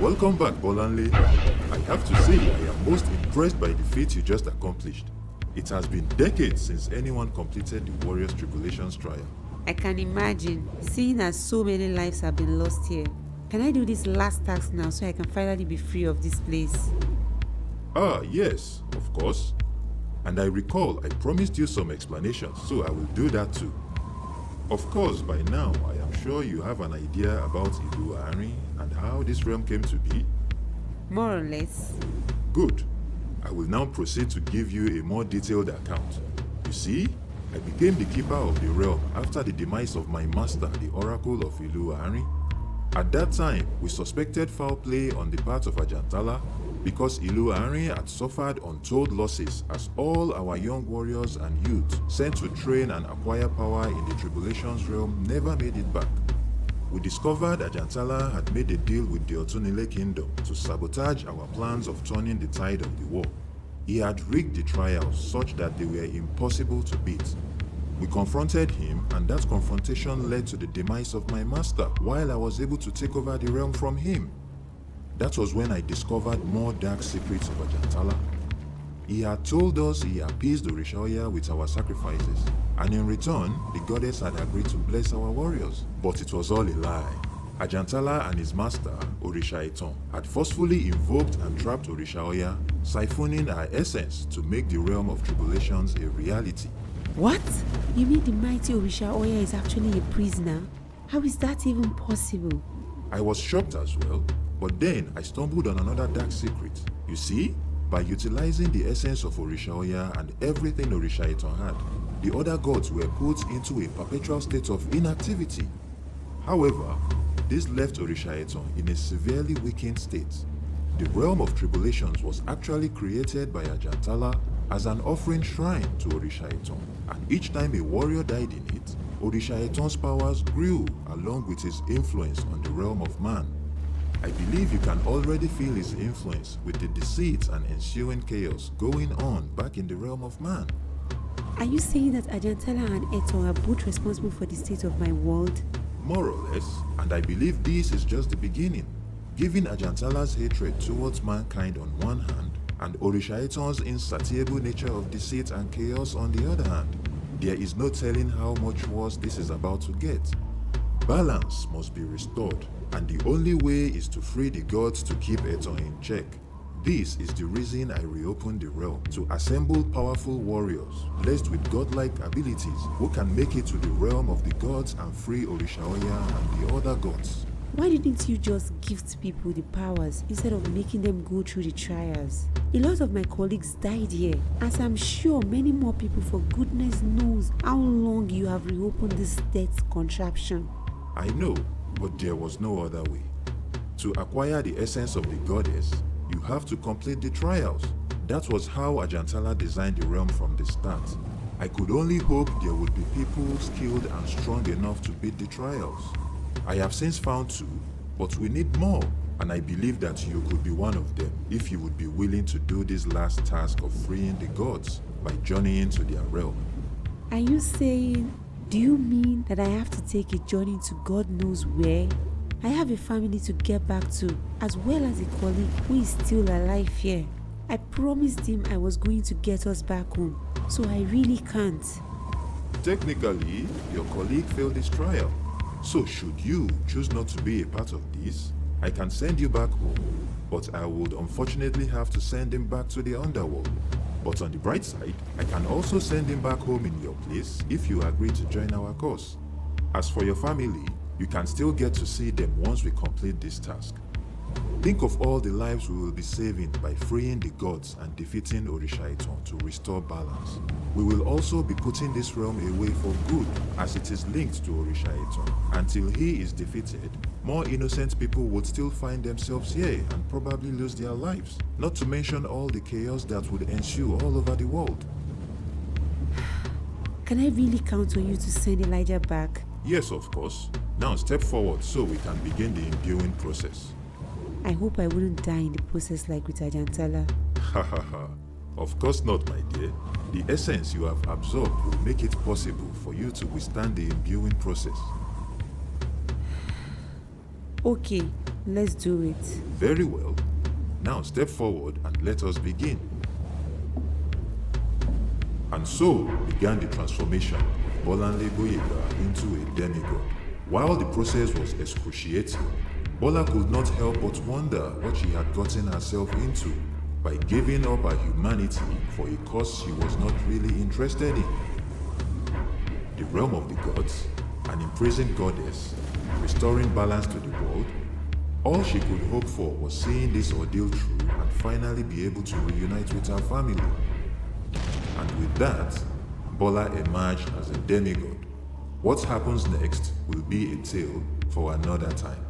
Welcome back, Bolanle. I have to say, I am most impressed by the feat you just accomplished. It has been decades since anyone completed the Warriors Tribulations trial. I can imagine, seeing as so many lives have been lost here. Can I do this last task now so I can finally be free of this place? Ah, yes, of course. And I recall I promised you some explanations, so I will do that too. Of course, by now, I am sure you have an idea about Iluari and how this realm came to be. More or less. Good. I will now proceed to give you a more detailed account. You see, I became the keeper of the realm after the demise of my master, the Oracle of Iluari. At that time, we suspected foul play on the part of Ajantala because Iluari had suffered untold losses as all our young warriors and youth sent to train and acquire power in the Tribulations realm never made it back. We discovered Ajantala had made a deal with the Otunile kingdom to sabotage our plans of turning the tide of the war. He had rigged the trials such that they were impossible to beat. We confronted him, and that confrontation led to the demise of my master while I was able to take over the realm from him. That was when I discovered more dark secrets of Ajantala. He had told us he appeased Orishaoya with our sacrifices, and in return, the goddess had agreed to bless our warriors. But it was all a lie. Ajantala and his master, Orisha had forcefully invoked and trapped Orishaoya, siphoning our essence to make the realm of tribulations a reality. What? You mean the mighty Orishaoya is actually a prisoner? How is that even possible? I was shocked as well, but then I stumbled on another dark secret. You see, by utilizing the essence of Orishaoya and everything Orisha had, the other gods were put into a perpetual state of inactivity. However, this left Orisha in a severely weakened state. The realm of tribulations was actually created by Ajantala as an offering shrine to Orisha, and each time a warrior died in it, Orisha powers grew along with his influence on the realm of man. I believe you can already feel his influence with the deceit and ensuing chaos going on back in the realm of man. Are you saying that Ajantala and Eto are both responsible for the state of my world? More or less, and I believe this is just the beginning. Given Ajantala's hatred towards mankind on one hand, and Orisha insatiable nature of deceit and chaos on the other hand, there is no telling how much worse this is about to get. Balance must be restored, and the only way is to free the gods to keep Eton in check. This is the reason I reopened the realm, to assemble powerful warriors, blessed with godlike abilities, who can make it to the realm of the gods and free Orishaoya and the other gods. Why didn't you just gift people the powers instead of making them go through the trials? A lot of my colleagues died here, as I'm sure many more people, for goodness knows how long you have reopened this death contraption. I know, but there was no other way. To acquire the essence of the goddess, you have to complete the trials. That was how Ajantala designed the realm from the start. I could only hope there would be people skilled and strong enough to beat the trials. I have since found two, but we need more, and I believe that you could be one of them if you would be willing to do this last task of freeing the gods by journeying to their realm. Are you saying, do you mean that I have to take a journey to God knows where? I have a family to get back to, as well as a colleague who is still alive here. I promised him I was going to get us back home, so I really can't. Technically, your colleague failed his trial. So should you choose not to be a part of this, I can send you back home, but I would unfortunately have to send him back to the underworld. But on the bright side, I can also send him back home in your place if you agree to join our cause. As for your family, you can still get to see them once we complete this task. Think of all the lives we will be saving by freeing the gods and defeating Orisha to restore balance. We will also be putting this realm away for good, as it is linked to Orisha. Until he is defeated, more innocent people would still find themselves here and probably lose their lives, not to mention all the chaos that would ensue all over the world. Can I really count on you to send Elijah back? Yes, of course. Now step forward so we can begin the imbuing process. I hope I wouldn't die in the process like with Ajantala. Ha ha ha. Of course not, my dear. The essence you have absorbed will make it possible for you to withstand the imbuing process. Okay, Let's do it. Very well. Now step forward and let us begin. And so began the transformation of Bolanle Boyega into a demigod. While the process was excruciating, Bola could not help but wonder what she had gotten herself into by giving up her humanity for a cause she was not really interested in. The realm of the gods, an imprisoned goddess, restoring balance to the world. All she could hope for was seeing this ordeal through and finally be able to reunite with her family. And with that, Bola emerged as a demigod. What happens next will be a tale for another time.